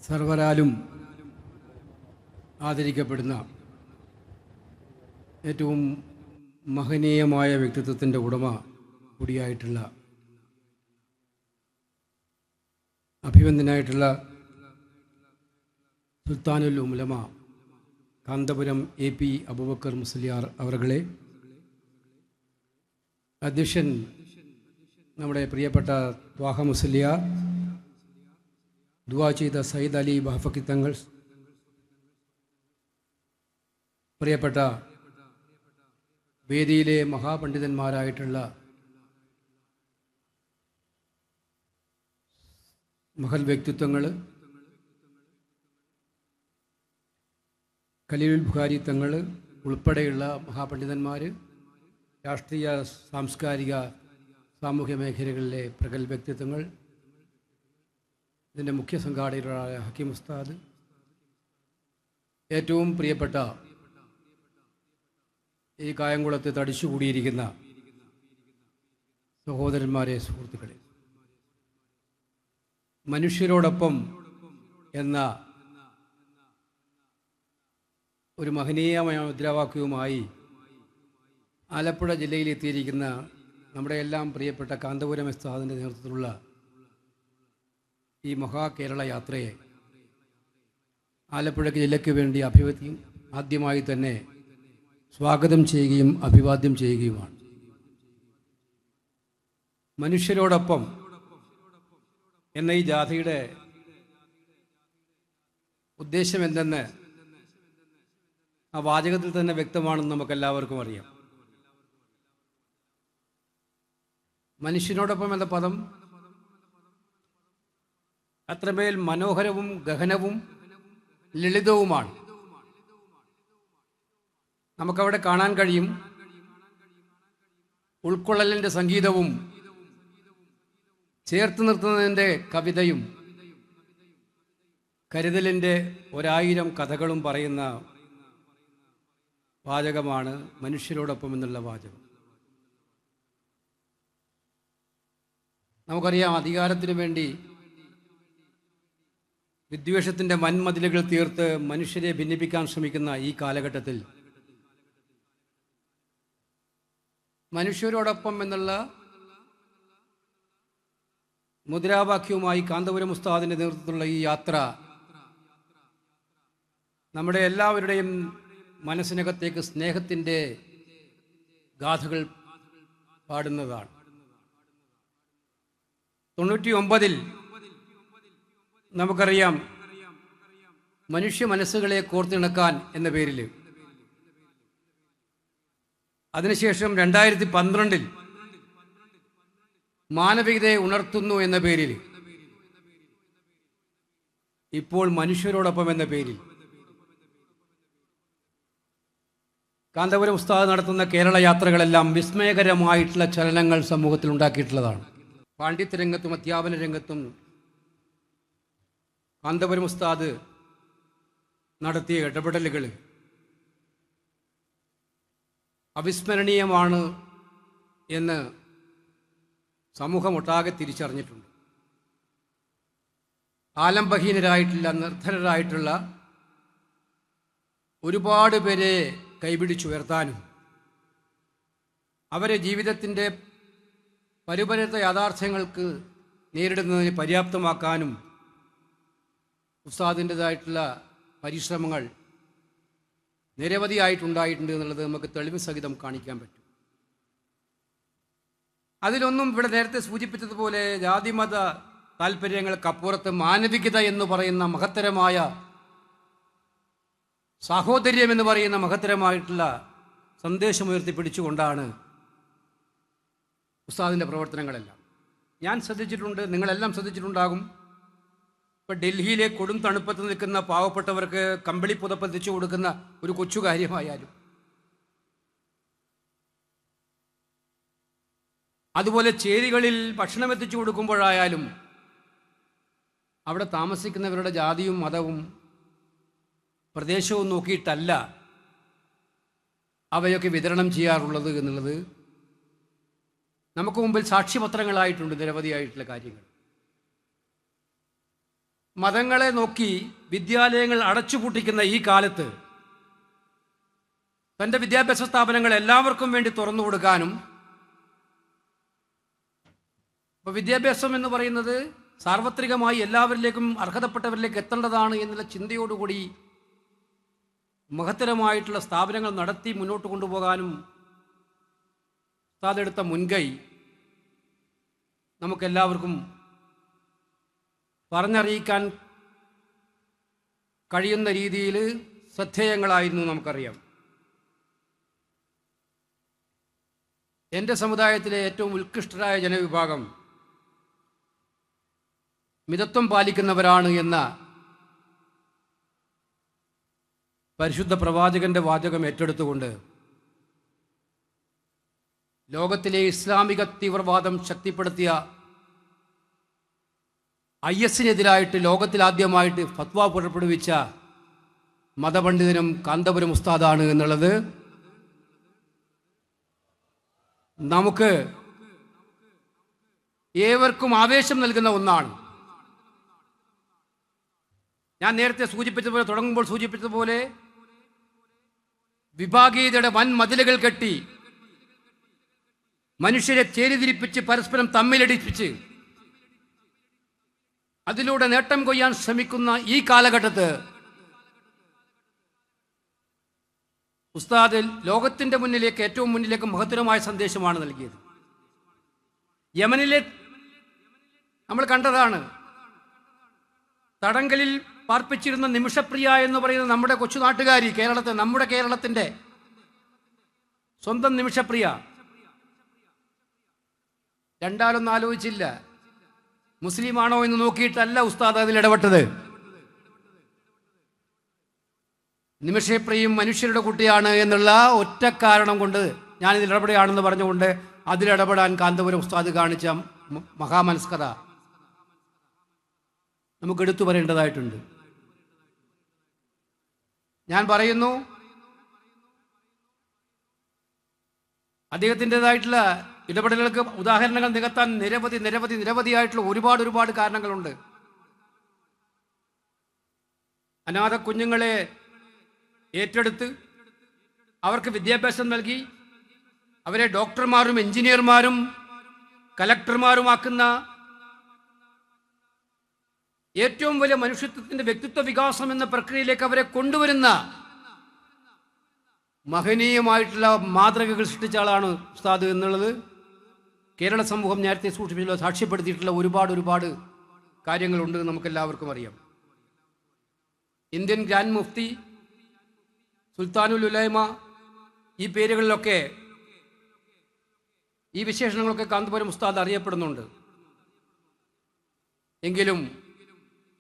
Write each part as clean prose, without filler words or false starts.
സർവരാലും ആദരിക്കപ്പെടുന്ന ഏറ്റവും മഹനീയമായ വ്യക്തിത്വത്തിൻ്റെ ഉടമ കൂടിയായിട്ടുള്ള അഭിവന്ദനായിട്ടുള്ള സുൽത്താനുൽ ഉലമ കാന്തപുരം AP അബൂബക്കർ മുസ്ലിയാർ അവറുകളെ, അധ്യക്ഷൻ നമ്മുടെ പ്രിയപ്പെട്ട ത്വാഹ മുസ്ലിയാർ, ദുആ ചെയ്ത സയ്യിദ് അലി ബഹഫക്കി തങ്ങൾ, പ്രിയപ്പെട്ട വേദിയിലെ മഹാപണ്ഡിതന്മാരായിട്ടുള്ള മഹൽ വ്യക്തിത്വങ്ങൾ, ഖലീലുൽ ബുഖാരി തങ്ങൾ ഉൾപ്പെടെയുള്ള മഹാപണ്ഡിതന്മാർ, രാഷ്ട്രീയ സാംസ്കാരിക സാമൂഹ്യ മേഖലകളിലെ പ്രഗത്ഭ വ്യക്തിത്വങ്ങൾ, ഇതിൻ്റെ മുഖ്യ സംഘാടകരായ ഹക്കീം ഉസ്താദ്, ഏറ്റവും പ്രിയപ്പെട്ട ഈ കായംകുളത്ത് തടിച്ചുകൂടിയിരിക്കുന്ന സഹോദരന്മാരെ, സുഹൃത്തുക്കളെ, മനുഷ്യരോടൊപ്പം എന്ന ഒരു മഹനീയമായ മുദ്രാവാക്യവുമായി ആലപ്പുഴ ജില്ലയിൽ എത്തിയിരിക്കുന്ന നമ്മുടെ എല്ലാം പ്രിയപ്പെട്ട കാന്തപുരം ഉസ്താദിൻ്റെ നേതൃത്വത്തിലുള്ള ഈ മഹാകേരള യാത്രയെ ആലപ്പുഴ ജില്ലയ്ക്ക് വേണ്ടി ആദ്യമായി തന്നെ സ്വാഗതം ചെയ്യുകയും അഭിവാദ്യം ചെയ്യുകയുമാണ്. മനുഷ്യരോടൊപ്പം എന്ന ഈ ജാഥയുടെ ഉദ്ദേശം എന്തെന്ന് ആ വാചകത്തിൽ തന്നെ വ്യക്തമാണെന്ന് നമുക്കെല്ലാവർക്കും അറിയാം. മനുഷ്യനോടൊപ്പം എന്ന പദം അത്രമേൽ മനോഹരവും ഗഹനവും ലളിതവുമാണ്. നമുക്കവിടെ കാണാൻ കഴിയും ഉൾക്കൊള്ളലിൻ്റെ സംഗീതവും ചേർത്ത് നിർത്തുന്നതിൻ്റെ കവിതയും കരുതലിൻ്റെ 1000 കഥകളും പറയുന്ന വാചകമാണ് മനുഷ്യരോടൊപ്പം എന്നുള്ള വാചകം. നമുക്കറിയാം, അധികാരത്തിനു വേണ്ടി വിദ്വേഷത്തിൻ്റെ വൻമതിലുകൾ തീർത്ത് മനുഷ്യരെ ഭിന്നിപ്പിക്കാൻ ശ്രമിക്കുന്ന ഈ കാലഘട്ടത്തിൽ മനുഷ്യരോടൊപ്പം എന്നുള്ള മുദ്രാവാക്യവുമായി കാന്തപുരം ഉസ്താദിൻ്റെ നേതൃത്വത്തിലുള്ള ഈ യാത്ര നമ്മുടെ എല്ലാവരുടെയും മനസ്സിനകത്തേക്ക് സ്നേഹത്തിൻ്റെ ഗാഥകൾ പാടുന്നതാണ്. 99-ൽ നമുക്കറിയാം, മനുഷ്യ മനസ്സുകളെ കോർത്തിണക്കാൻ എന്ന പേരിൽ, അതിനുശേഷം 2012-ൽ മാനവികതയെ ഉണർത്തുന്നു എന്ന പേരിൽ, ഇപ്പോൾ മനുഷ്യരോടൊപ്പം എന്ന പേരിൽ കാന്തപുരം ഉസ്താദ് നടത്തുന്ന കേരള യാത്രകളെല്ലാം വിസ്മയകരമായിട്ടുള്ള ചലനങ്ങൾ സമൂഹത്തിൽ ഉണ്ടാക്കിയിട്ടുള്ളതാണ്. പാണ്ഡിത്യ രംഗത്തും അധ്യാപന രംഗത്തും കാന്തപുരം ഉസ്താദ് നടത്തിയ ഇടപെടലുകൾ അവിസ്മരണീയമാണ് എന്ന് സമൂഹമൊട്ടാകെ തിരിച്ചറിഞ്ഞിട്ടുണ്ട്. ആലംബഹീനരായിട്ടുള്ള, നിർധനരായിട്ടുള്ള ഒരുപാട് പേരെ കൈപിടിച്ചുയർത്താനും അവരെ ജീവിതത്തിൻ്റെ പരിപരിത യാഥാർത്ഥ്യങ്ങൾക്ക് നേരിടുന്നതിന് പര്യാപ്തമാക്കാനും ഉസ്താദിൻ്റെതായിട്ടുള്ള പരിശ്രമങ്ങൾ നിരവധിയായിട്ടുണ്ടായിട്ടുണ്ട് എന്നുള്ളത് നമുക്ക് തെളിവ് സഹിതം കാണിക്കാൻ പറ്റും. അതിലൊന്നും ഇവിടെ നേരത്തെ സൂചിപ്പിച്ചതുപോലെ ജാതിമത താല്പര്യങ്ങൾക്കപ്പുറത്ത് മാനവികത എന്ന് പറയുന്ന മഹത്തരമായ, സാഹോദര്യം എന്ന് പറയുന്ന മഹത്തരമായിട്ടുള്ള സന്ദേശമുയർത്തിപ്പിടിച്ചുകൊണ്ടാണ് ഉസ്താദിൻ്റെ പ്രവർത്തനങ്ങളെല്ലാം. ഞാൻ ശ്രദ്ധിച്ചിട്ടുണ്ട്, നിങ്ങളെല്ലാം ശ്രദ്ധിച്ചിട്ടുണ്ടാകും. ഇപ്പം ഡൽഹിയിലെ കൊടും തണുപ്പത്ത് നിൽക്കുന്ന പാവപ്പെട്ടവർക്ക് കമ്പിളി പുതപ്പെത്തിച്ചു കൊടുക്കുന്ന ഒരു കൊച്ചു കാര്യമായാലും, അതുപോലെ ചേരികളിൽ ഭക്ഷണം എത്തിച്ചു കൊടുക്കുമ്പോഴായാലും, അവിടെ താമസിക്കുന്നവരുടെ ജാതിയും മതവും പ്രദേശവും നോക്കിയിട്ടല്ല അവയൊക്കെ വിതരണം ചെയ്യാറുള്ളത് എന്നുള്ളത് നമുക്ക് മുമ്പിൽ സാക്ഷ്യപത്രങ്ങളായിട്ടുണ്ട് നിരവധിയായിട്ടുള്ള കാര്യങ്ങൾ. മതങ്ങളെ നോക്കി വിദ്യാലയങ്ങൾ അടച്ചുപൂട്ടിക്കുന്ന ഈ കാലത്ത് തൻ്റെ വിദ്യാഭ്യാസ സ്ഥാപനങ്ങൾ എല്ലാവർക്കും വേണ്ടി തുറന്നു കൊടുക്കാനും, അപ്പോൾ വിദ്യാഭ്യാസം എന്ന് പറയുന്നത് സാർവത്രികമായി എല്ലാവരിലേക്കും അർഹതപ്പെട്ടവരിലേക്ക് എത്തേണ്ടതാണ് എന്നുള്ള ചിന്തയോടുകൂടി മഹത്തരമായിട്ടുള്ള സ്ഥാപനങ്ങൾ നടത്തി മുന്നോട്ട് കൊണ്ടുപോകാനും ഉസ്താദെടുത്ത മുൻകൈ നമുക്കെല്ലാവർക്കും പറഞ്ഞറിയിക്കാൻ കഴിയുന്ന രീതിയിൽ ശ്രദ്ധേയങ്ങളായിരുന്നു നമുക്കറിയാം. എൻ്റെ സമുദായത്തിലെ ഏറ്റവും ഉത്കൃഷ്ടരായ ജനവിഭാഗം മിതത്വം പാലിക്കുന്നവരാണ് എന്ന പരിശുദ്ധ പ്രവാചകന്റെ വാചകം ഏറ്റെടുത്തുകൊണ്ട് ലോകത്തിലെ ഇസ്ലാമിക തീവ്രവാദം ശക്തിപ്പെടുത്തിയ IS-നെതിരായിട്ട് ലോകത്തിലാദ്യമായിട്ട് ഫത്വ പുറപ്പെടുവിച്ച മതപണ്ഡിതനും കാന്തപുരം ഉസ്താദാണ് എന്നുള്ളത് നമുക്ക് ഏവർക്കും ആവേശം നൽകുന്ന ഒന്നാണ്. ഞാൻ നേരത്തെ സൂചിപ്പിച്ചതുപോലെ, തുടങ്ങുമ്പോൾ സൂചിപ്പിച്ചതുപോലെ, വിഭാഗീയതയുടെ വൻ മതിലുകൾ കെട്ടി മനുഷ്യരെ ചേരിതിരിപ്പിച്ച് പരസ്പരം തമ്മിലടിപ്പിച്ച് അതിലൂടെ നേട്ടം കൊയ്യാൻ ശ്രമിക്കുന്ന ഈ കാലഘട്ടത്ത് ഉസ്താദ് ലോകത്തിൻ്റെ മുന്നിലേക്ക്, ഏറ്റവും മുന്നിലേക്ക് മഹത്തരമായ സന്ദേശമാണ് നൽകിയത്. യമനിലെ നമ്മൾ കണ്ടതാണ്. തടങ്കലിൽ പാർപ്പിച്ചിരുന്ന നിമിഷപ്രിയ എന്ന് പറയുന്ന നമ്മുടെ കൊച്ചുനാട്ടുകാരി, നമ്മുടെ കേരളത്തിൻ്റെ സ്വന്തം നിമിഷപ്രിയ രണ്ടാലൊന്നും ആലോചിച്ചില്ല. മുസ്ലിമാണോ എന്ന് നോക്കിയിട്ടല്ല ഉസ്താദ് അതിൽ ഇടപെട്ടത്. നിമിഷപ്രിയയും മനുഷ്യരുടെ കുട്ടിയാണ് എന്നുള്ള ഒറ്റ കാരണം കൊണ്ട് ഞാനിതിൽ ഇടപെടുകയാണെന്ന് പറഞ്ഞുകൊണ്ട് അതിലിടപെടാൻ കാന്തപുരം ഉസ്താദ് കാണിച്ച മഹാമനസ്കത നമുക്ക് എടുത്തു പറയേണ്ടതായിട്ടുണ്ട്. ഞാൻ പറയുന്നു, അദ്ദേഹത്തിൻ്റെതായിട്ടുള്ള ഇടപെടലുകൾക്ക് ഉദാഹരണങ്ങൾ നികത്താൻ നിരവധിയായിട്ടുള്ള ഒരുപാട് കാരണങ്ങളുണ്ട്. അനാഥ കുഞ്ഞുങ്ങളെ ഏറ്റെടുത്ത് അവർക്ക് വിദ്യാഭ്യാസം നൽകി അവരെ ഡോക്ടർമാരും എഞ്ചിനീയർമാരും കലക്ടർമാരുമാക്കുന്ന ഏറ്റവും വലിയ മനുഷ്യത്വത്തിൻ്റെ വ്യക്തിത്വ വികാസം എന്ന പ്രക്രിയയിലേക്ക് അവരെ കൊണ്ടുവരുന്ന മഹനീയമായിട്ടുള്ള മാതൃകകൾ സൃഷ്ടിച്ച ആളാണ് ഉസ്താദ് എന്നുള്ളത് കേരള സമൂഹം നേരത്തെ സൂക്ഷിപ്പിച്ചുള്ള സാക്ഷ്യപ്പെടുത്തിയിട്ടുള്ള ഒരുപാട് കാര്യങ്ങളുണ്ട്, നമുക്കെല്ലാവർക്കും അറിയാം. ഇന്ത്യൻ ഗ്രാൻഡ് മുഫ്തി, സുൽത്താനുൽ ഉലൈമ, ഈ പേരുകളിലൊക്കെ, ഈ വിശേഷണങ്ങളൊക്കെ കാന്തപുരം ഉസ്താദ് അറിയപ്പെടുന്നുണ്ട്. എങ്കിലും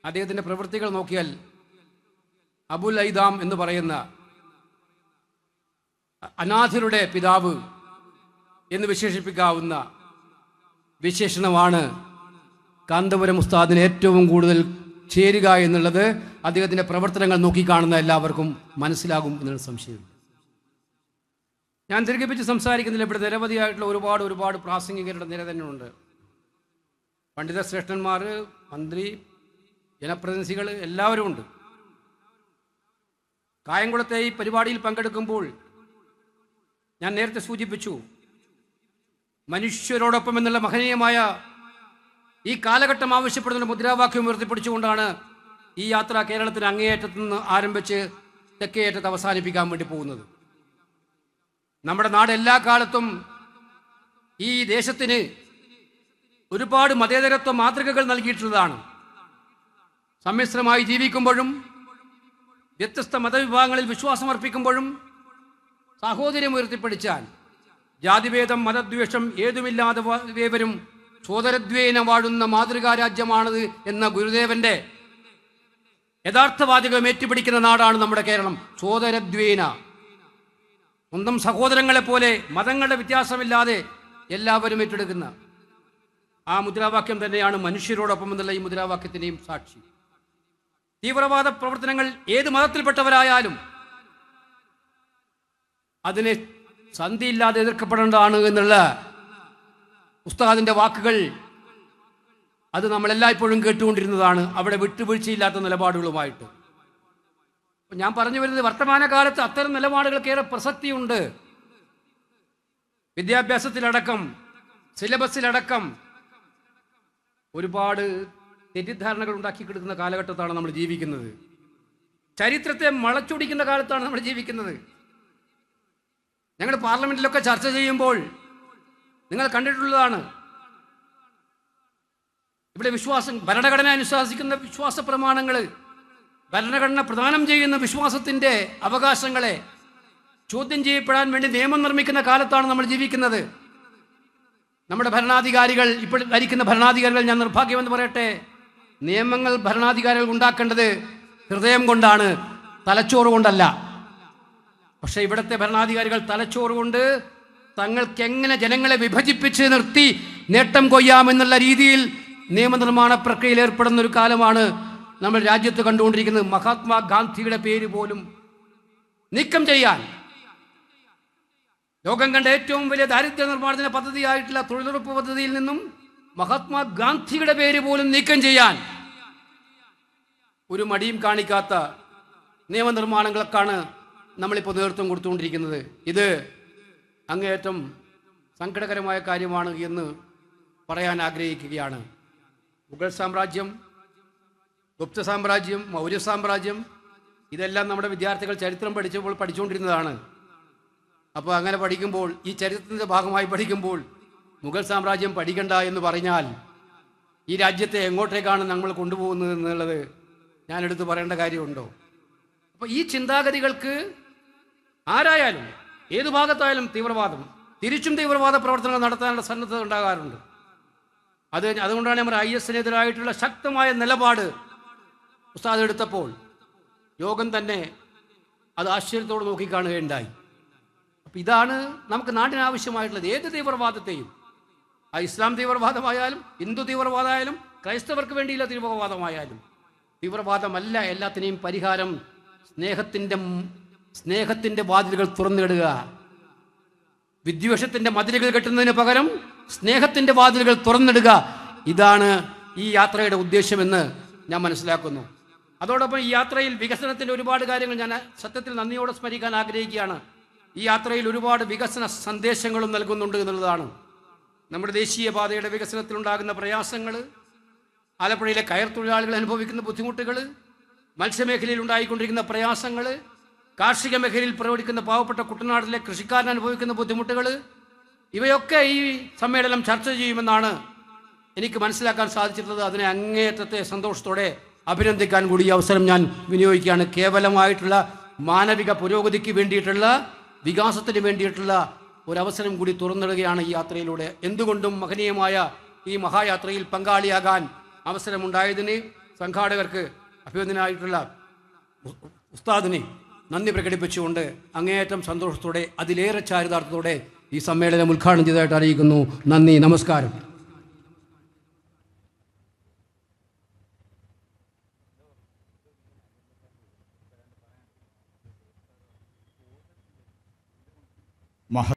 അദ്ദേഹത്തിൻ്റെ പ്രവൃത്തികൾ നോക്കിയാൽ അബുൽ ഐദാം എന്ന് പറയുന്ന അനാഥരുടെ പിതാവ് എന്ന് വിശേഷിപ്പിക്കാവുന്ന വിശേഷണമാണ് കാന്തപുരം ഉസ്താദിന് ഏറ്റവും കൂടുതൽ ചേരുക എന്നുള്ളത് അദ്ദേഹത്തിൻ്റെ പ്രവർത്തനങ്ങൾ നോക്കിക്കാണുന്ന എല്ലാവർക്കും മനസ്സിലാകും എന്നുള്ള സംശയമില്ല. ഞാൻ ദീർഘിപ്പിച്ച് സംസാരിക്കുന്നില്ല. ഇവിടെ നിരവധിയായിട്ടുള്ള ഒരുപാട് പ്രാസംഗികരുടെ നിര തന്നെയുണ്ട്. പണ്ഡിത ശ്രേഷ്ഠന്മാർ, മന്ത്രി, ജനപ്രതിനിധികൾ എല്ലാവരും ഉണ്ട്. കായംകുളത്തെ ഈ പരിപാടിയിൽ പങ്കെടുക്കുമ്പോൾ ഞാൻ നേരത്തെ സൂചിപ്പിച്ചു, മനുഷ്യരോടൊപ്പം എന്നുള്ള മഹനീയമായ ഈ കാലഘട്ടം ആവശ്യപ്പെടുന്ന മുദ്രാവാക്യം ഉയർത്തിപ്പിടിച്ചുകൊണ്ടാണ് ഈ യാത്ര കേരളത്തിന് അങ്ങേയറ്റത്തു നിന്ന് ആരംഭിച്ച് തെക്കേയറ്റത്ത് അവസാനിപ്പിക്കാൻ വേണ്ടി പോകുന്നത്. നമ്മുടെ നാട് എല്ലാ കാലത്തും ഈ ദേശത്തിന് ഒരുപാട് മതേതരത്വ മാതൃകകൾ നൽകിയിട്ടുള്ളതാണ്. സമ്മിശ്രമായി ജീവിക്കുമ്പോഴും വ്യത്യസ്ത മതവിഭാഗങ്ങളിൽ വിശ്വാസമർപ്പിക്കുമ്പോഴും സാഹോദര്യം ഉയർത്തിപ്പിടിച്ചാൽ ജാതിഭേദം മതദ്വേഷം ഏതുമില്ലാതെ ഏവരും സോദരദ്വേന വാഴുന്ന മാതൃകാ രാജ്യമാണത് എന്ന ഗുരുദേവന്റെ യഥാർത്ഥ വാചകം ഏറ്റുപിടിക്കുന്ന നാടാണ് നമ്മുടെ കേരളം. സോദരദ്വേന, സ്വന്തം സഹോദരങ്ങളെ പോലെ മതങ്ങളുടെ വ്യത്യാസമില്ലാതെ എല്ലാവരും ഏറ്റെടുക്കുന്ന ആ മുദ്രാവാക്യം തന്നെയാണ് മനുഷ്യരോടൊപ്പം എന്നുള്ള ഈ മുദ്രാവാക്യത്തിൻ്റെയും സാക്ഷി. തീവ്രവാദ പ്രവർത്തനങ്ങൾ ഏത് മതത്തിൽപ്പെട്ടവരായാലും അതിനെ സന്ധിയില്ലാതെ എതിർക്കപ്പെടേണ്ടതാണ് എന്നുള്ള ഉസ്താദിൻ്റെ വാക്കുകൾ അത് നമ്മളെല്ലായ്പ്പോഴും കേട്ടുകൊണ്ടിരുന്നതാണ്, അവിടെ വിട്ടുവീഴ്ചയില്ലാത്ത നിലപാടുകളുമായിട്ട്. ഞാൻ പറഞ്ഞു വരുന്നത്, വർത്തമാനകാലത്ത് അത്തരം നിലപാടുകൾക്കേറെ പ്രസക്തിയുണ്ട്. വിദ്യാഭ്യാസത്തിലടക്കം സിലബസിലടക്കം ഒരുപാട് തെറ്റിദ്ധാരണകൾ ഉണ്ടാക്കിക്കെടുക്കുന്ന കാലഘട്ടത്താണ് നമ്മൾ ജീവിക്കുന്നത്. ചരിത്രത്തെ വളച്ചൊടിക്കുന്ന കാലത്താണ് നമ്മൾ ജീവിക്കുന്നത്. ഞങ്ങൾ പാർലമെന്റിലൊക്കെ ചർച്ച ചെയ്യുമ്പോൾ നിങ്ങൾ കണ്ടിട്ടുള്ളതാണ്, ഇവിടെ ഭരണഘടന അനുശാസിക്കുന്ന വിശ്വാസ പ്രമാണങ്ങൾ, ഭരണഘടന പ്രദാനം ചെയ്യുന്ന വിശ്വാസത്തിൻ്റെ അവകാശങ്ങളെ ചോദ്യം ചെയ്യപ്പെടാൻ വേണ്ടി നിയമം നിർമ്മിക്കുന്ന കാലത്താണ് നമ്മൾ ജീവിക്കുന്നത്. നമ്മുടെ ഭരണാധികാരികൾ, ഇപ്പോൾ ഭരിക്കുന്ന ഭരണാധികാരികൾ, ഞാൻ നിർഭാഗ്യമെന്ന് പറയട്ടെ, നിയമങ്ങൾ ഭരണാധികാരികൾ ഉണ്ടാക്കേണ്ടത് ഹൃദയം കൊണ്ടാണ്, തലച്ചോറ് കൊണ്ടല്ല. പക്ഷേ ഇവിടുത്തെ ഭരണാധികാരികൾ തലച്ചോറ് കൊണ്ട് തങ്ങൾക്കെങ്ങനെ ജനങ്ങളെ വിഭജിപ്പിച്ച് നിർത്തി നേട്ടം കൊയ്യാമെന്നുള്ള രീതിയിൽ നിയമനിർമ്മാണ പ്രക്രിയയിൽ ഏർപ്പെടുന്ന ഒരു കാലമാണ് നമ്മൾ രാജ്യത്ത് കണ്ടുകൊണ്ടിരിക്കുന്നത്. മഹാത്മാഗാന്ധിയുടെ പേര് പോലും നീക്കം ചെയ്യാൻ, ലോകം കണ്ട ഏറ്റവും വലിയ ദാരിദ്ര്യ നിർമ്മാർജ്ജന പദ്ധതിയായിട്ടുള്ള തൊഴിലുറപ്പ് പദ്ധതിയിൽ നിന്നും മഹാത്മാഗാന്ധിയുടെ പേര് പോലും നീക്കം ചെയ്യാൻ ഒരു മടിയും കാണിക്കാത്ത നിയമനിർമ്മാണങ്ങൾക്കാണ് നമ്മളിപ്പോൾ നേതൃത്വം കൊടുത്തുകൊണ്ടിരിക്കുന്നത്. ഇത് അങ്ങേയറ്റം സങ്കടകരമായ കാര്യമാണ് എന്ന് പറയാൻ ആഗ്രഹിക്കുകയാണ്. മുഗൾ സാമ്രാജ്യം, ഗുപ്ത സാമ്രാജ്യം, മൗര്യ സാമ്രാജ്യം, ഇതെല്ലാം നമ്മുടെ വിദ്യാർത്ഥികൾ ചരിത്രം പഠിച്ചുകൊണ്ടിരുന്നതാണ്. അപ്പോൾ അങ്ങനെ പഠിക്കുമ്പോൾ, ഈ ചരിത്രത്തിൻ്റെ ഭാഗമായി പഠിക്കുമ്പോൾ മുഗൾ സാമ്രാജ്യം പഠിക്കണ്ട എന്ന് പറഞ്ഞാൽ ഈ രാജ്യത്തെ എങ്ങോട്ടേക്കാണ് നമ്മൾ കൊണ്ടുപോകുന്നത് എന്നുള്ളത് ഞാനെടുത്ത് പറയേണ്ട കാര്യമുണ്ടോ? അപ്പോൾ ഈ ചിന്താഗതികൾക്ക് ആരായാലും ഏതു ഭാഗത്തായാലും തീവ്രവാദം, തിരിച്ചും തീവ്രവാദ പ്രവർത്തനങ്ങൾ നടത്താനുള്ള സന്നദ്ധത ഉണ്ടാകാറുണ്ട്. അതുകൊണ്ടാണ് നമ്മൾ IS-നെതിരായിട്ടുള്ള ശക്തമായ നിലപാട് ഉസ്താദ് എടുത്തപ്പോൾ യോഗം തന്നെ അത് ആശ്ചര്യത്തോടെ നോക്കിക്കാണുകയുണ്ടായി. അപ്പം ഇതാണ് നമുക്ക് നാടിനാവശ്യമായിട്ടുള്ളത്. ഏത് തീവ്രവാദത്തെയും, ആ ഇസ്ലാം തീവ്രവാദമായാലും ഹിന്ദു തീവ്രവാദമായാലും ക്രൈസ്തവർക്ക് വേണ്ടിയുള്ള തീവ്രവാദമായാലും, തീവ്രവാദമല്ല എല്ലാത്തിനെയും പരിഹാരം. സ്നേഹത്തിൻ്റെ വാതിലുകൾ തുറന്നിടുക. വിദ്വേഷത്തിൻ്റെ മതിലുകൾ കെട്ടുന്നതിന് പകരം സ്നേഹത്തിൻ്റെ വാതിലുകൾ തുറന്നിടുക. ഇതാണ് ഈ യാത്രയുടെ ഉദ്ദേശമെന്ന് ഞാൻ മനസ്സിലാക്കുന്നു. അതോടൊപ്പം ഈ യാത്രയിൽ വികസനത്തിൻ്റെ ഒരുപാട് കാര്യങ്ങൾ ഞാൻ സത്യത്തിൽ നന്ദിയോടെ സ്മരിക്കാൻ ആഗ്രഹിക്കുകയാണ്. ഈ യാത്രയിൽ ഒരുപാട് വികസന സന്ദേശങ്ങളും നൽകുന്നുണ്ട് എന്നുള്ളതാണ്. നമ്മുടെ ദേശീയപാതയുടെ വികസനത്തിലുണ്ടാകുന്ന പ്രയാസങ്ങൾ, ആലപ്പുഴയിലെ കയർ തൊഴിലാളികൾ അനുഭവിക്കുന്ന ബുദ്ധിമുട്ടുകൾ, മത്സ്യമേഖലയിൽ ഉണ്ടായിക്കൊണ്ടിരിക്കുന്ന പ്രയാസങ്ങൾ, കാർഷിക മേഖലയിൽ പ്രവർത്തിക്കുന്ന പാവപ്പെട്ട കുട്ടനാട്ടിലെ കൃഷിക്കാരൻ അനുഭവിക്കുന്ന ബുദ്ധിമുട്ടുകൾ, ഇവയൊക്കെ ഈ സമ്മേളനം ചർച്ച ചെയ്യുമെന്നാണ് എനിക്ക് മനസ്സിലാക്കാൻ സാധിച്ചിട്ടുള്ളത്. അതിനെ അങ്ങേയറ്റത്തെ സന്തോഷത്തോടെ അഭിനന്ദിക്കാൻ കൂടി ഈ അവസരം ഞാൻ വിനിയോഗിക്കുകയാണ്. കേവലമായിട്ടുള്ള മാനവിക പുരോഗതിക്ക് വേണ്ടിയിട്ടുള്ള, വികാസത്തിന് വേണ്ടിയിട്ടുള്ള ഒരവസരം കൂടി തുറന്നിടുകയാണ് ഈ യാത്രയിലൂടെ. എന്തുകൊണ്ടും മഹനീയമായ ഈ മഹായാത്രയിൽ പങ്കാളിയാകാൻ അവസരമുണ്ടായതിന് സംഘാടകർക്ക്, അഭിനന്ദനായിട്ടുള്ള ഉസ്താദിനെ നന്ദി പ്രകടിപ്പിച്ചുകൊണ്ട് അങ്ങേയറ്റം സന്തോഷത്തോടെ, അതിലേറെ ചാരിതാർത്ഥത്തോടെ ഈ സമ്മേളനം ഉദ്ഘാടനം ചെയ്തതായിട്ട് അറിയിക്കുന്നു. നന്ദി, നമസ്കാരം.